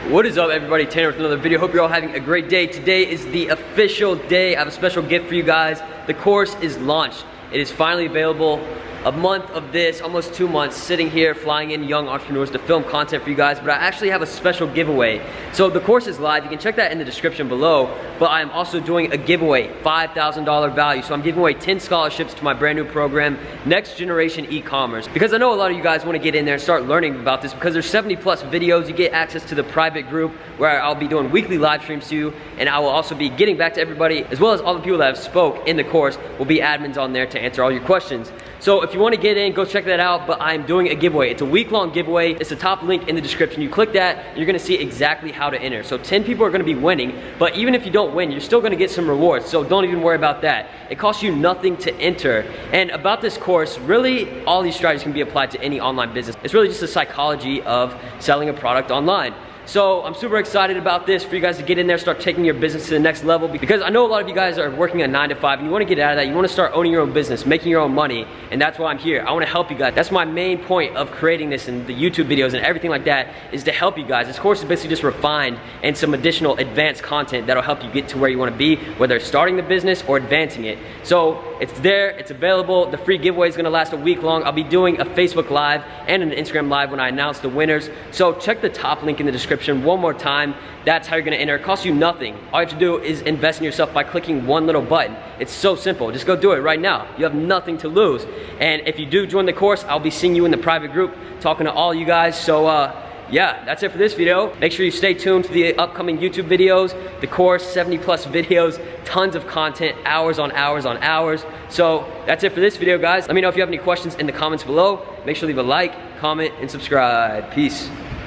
What is up, everybody? Tanner with another video. Hope you're all having a great day. Today is the official day. I have a special gift for you guys. The course is launched. It is finally available. A month of this, almost 2 months, sitting here flying in young entrepreneurs to film content for you guys, but I actually have a special giveaway. So the course is live. You can check that in the description below, but I am also doing a giveaway, $5,000 value. So I'm giving away 10 scholarships to my brand new program, Next Generation E-Commerce. Because I know a lot of you guys want to get in there and start learning about this, because there's 70 plus videos. You get access to the private group where I'll be doing weekly live streams to you, and I will also be getting back to everybody, as well as all the people that have spoke in the course will be admins on there to answer all your questions. So if you want to get in, go check that out, but I'm doing a giveaway. It's a week-long giveaway. It's the top link in the description. You click that, and you're gonna see exactly how to enter. So 10 people are gonna be winning, but even if you don't win, you're still gonna get some rewards, so don't even worry about that. It costs you nothing to enter. And about this course, really, all these strategies can be applied to any online business. It's really just the psychology of selling a product online. So I'm super excited about this for you guys to get in there, start taking your business to the next level, because I know a lot of you guys are working a 9 to 5 and you want to get out of that. You want to start owning your own business, making your own money, and that's why I'm here. I want to help you guys. That's my main point of creating this and the YouTube videos and everything like that, is to help you guys. This course is basically just refined and some additional advanced content that'll help you get to where you want to be, whether it's starting the business or advancing it. So it's there, it's available. The free giveaway is going to last a week long. I'll be doing a Facebook Live and an Instagram Live when I announce the winners. So check the top link in the description one more time. That's how you're gonna enter. It costs you nothing. All you have to do is invest in yourself by clicking one little button. It's so simple. Just go do it right now. You have nothing to lose. And if you do join the course, I'll be seeing you in the private group, talking to all you guys. So yeah, that's it for this video. Make sure you stay tuned for the upcoming YouTube videos, the course, 70 plus videos, tons of content, hours on hours on hours. So that's it for this video, guys. Let me know if you have any questions in the comments below. Make sure to leave a like, comment, and subscribe. Peace.